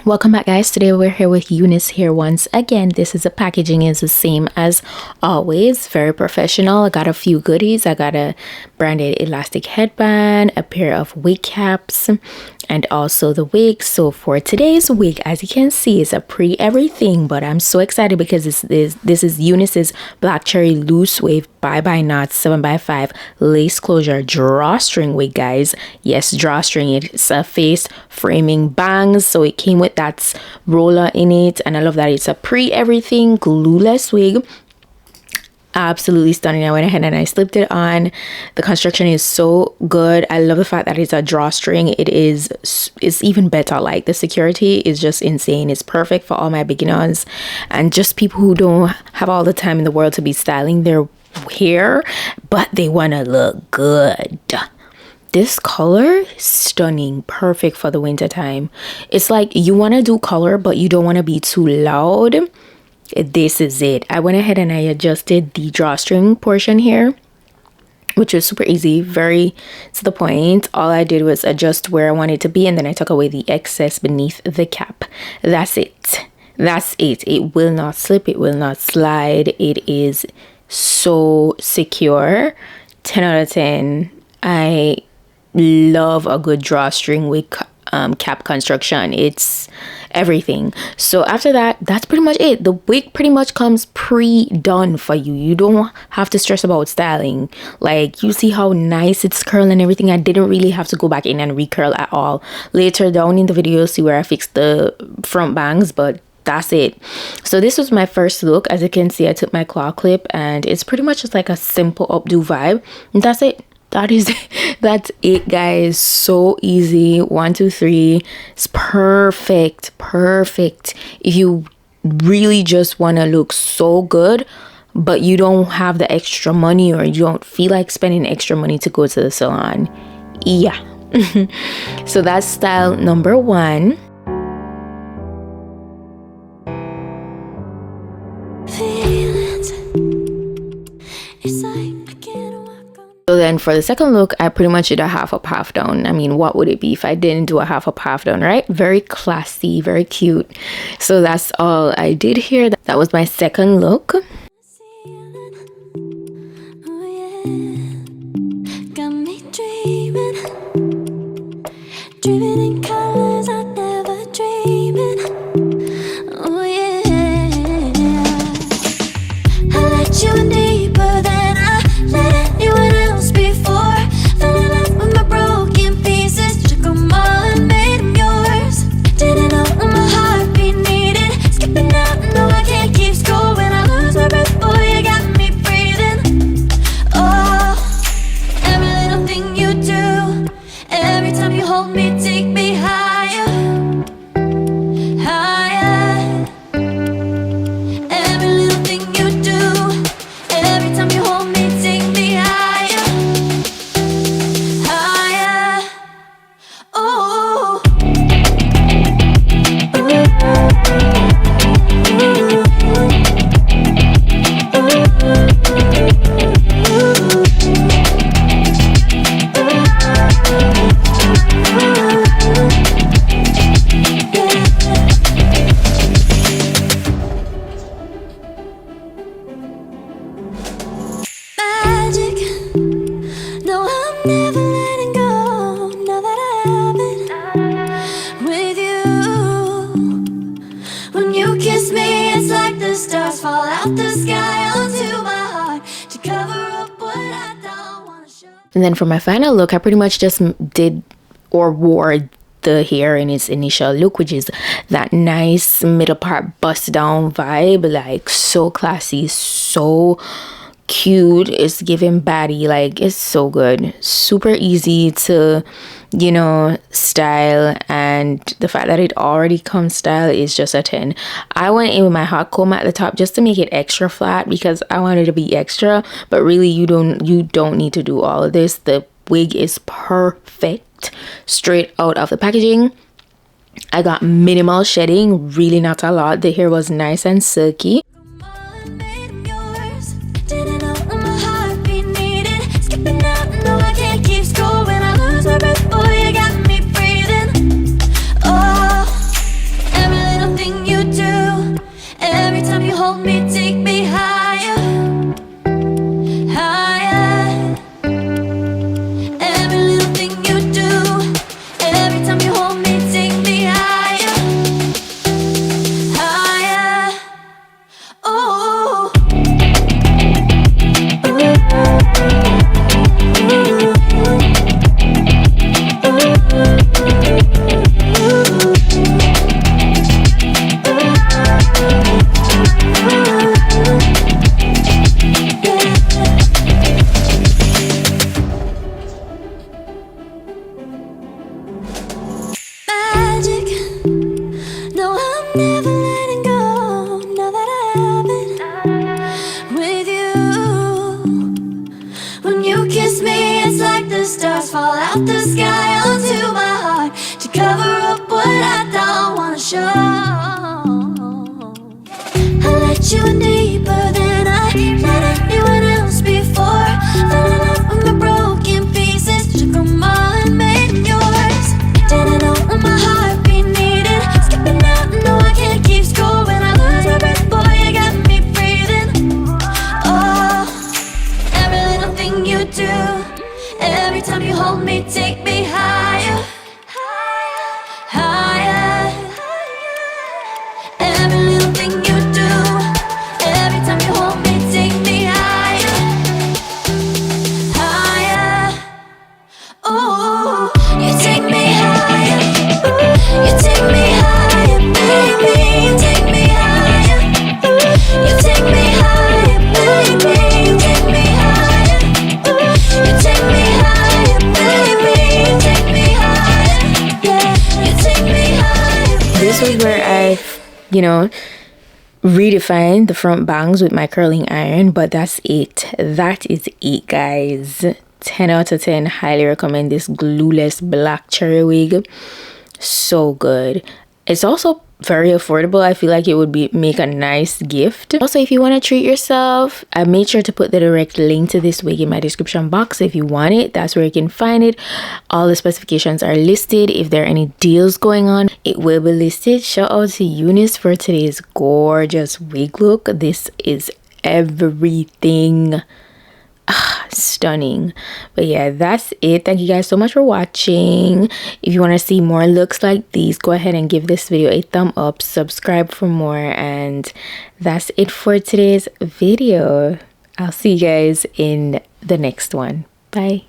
Welcome back, guys. Today we're here with Unice here once again. The packaging is the same as always, very professional. I got a few goodies. I got a branded elastic headband, a pair of wig caps, and also the wig. So for today's wig, as you can see, it's a pre-everything, but I'm so excited because this is Unice's Black Cherry Loose Wave Bye Knots 7x5 lace closure drawstring wig, guys. Yes, drawstring. It's a face framing bangs, so it came with that roller in it, and I love that it's a pre-everything glueless wig. Absolutely stunning. I went ahead and I slipped it on. The construction is so good. I love the fact that it's a drawstring. It's even better. Like, the security is just insane. It's perfect for all my beginners and just people who don't have all the time in the world to be styling their hair, but they want to look good. This color, stunning, perfect for the winter time. It's like you want to do color, but you don't want to be too loud. This is it. I went ahead and I adjusted the drawstring portion here, which was super easy, very to the point. All I did was adjust where I wanted it to be, and then I took away the excess beneath the cap. That's it. That's it. It will not slip. It will not slide. It is so secure. 10 out of 10. I love a good drawstring with cap construction. It's everything. So after that, that's pretty much it. The wig pretty much comes pre-done for you. You don't have to stress about styling. Like, you see how nice it's curled and everything. I didn't really have to go back in and recurl at all. Later down in the video, see where I fixed the front bangs, but that's it. So this was my first look. As you can see, I took my claw clip and it's pretty much just like a simple updo vibe, and that's it. That's it, guys. So easy. 1 2 3. It's perfect if you really just want to look so good, but you don't have the extra money, or you don't feel like spending extra money to go to the salon. Yeah. So that's style number 1. So then for the second look, I pretty much did a half up, half down. I mean, what would it be if I didn't do a half up, half down, right? Very classy, very cute. So that's all I did here. That was my second look. Dreaming in colors I never dreamed. Oh yeah, I let you in deeper than I let anyone else before. Fell in love with my broken pieces, took them all and made them yours. Didn't know what my heartbeat needed, skipping out, no I can't keep score. When I lose my breath, boy, you got me breathing. Oh, every little thing you do, every time you hold me, take me higher, higher. Every little thing you do, every time you hold me, take me higher, higher. Oh, magic. No, I'm never letting go. Now that I have it with you. When you kiss me, it's like the stars fall out the sky onto my heart to cover up what I don't want to show. And then for my final look, I pretty much just did or wore the hair in its initial look, which is that nice middle part bust down vibe. Like, so classy, so cute. It's giving baddie. Like, it's so good, super easy to, you know, style, and the fact that it already comes style is just a 10. I went in with my hot comb at the top just to make it extra flat because I wanted to be extra, but really you don't need to do all of this. The wig is perfect straight out of the packaging. I got minimal shedding, really not a lot. The hair was nice and silky. out the sky onto my heart to cover up what I don't wanna show. I let you in deeper than I let anyone else before. Fell in love with my broken pieces, took them all and made them yours. Didn't know what my heartbeat needed, skipping out, no I can't keep score. When I lose my breath, boy, you got me breathing. Oh, every little thing you do, every time you hold me, take me higher, higher. Every little thing you do, every time you hold me, take me higher, higher. Ooh, you take me higher, you take me higher, baby. You take me higher, you take me higher, baby. You take me higher, you take me higher, baby. You take me higher, yeah. You take me higher. This was where I, redefined the front bangs with my curling iron, but that's it. That is it, guys. 10 out of 10. Highly recommend this glueless black cherry wig. So good. It's also very affordable. I feel like it would make a nice gift. Also, if you want to treat yourself, I made sure to put the direct link to this wig in my description box. If you want it, that's where you can find it. All the specifications are listed. If there are any deals going on, it will be listed. Shout out to Unice for today's gorgeous wig look. This is everything. Stunning. But yeah, that's it. Thank you guys so much for watching. If you want to see more looks like these, go ahead and give this video a thumb up, subscribe for more, and that's it for today's video. I'll see you guys in the next one. Bye.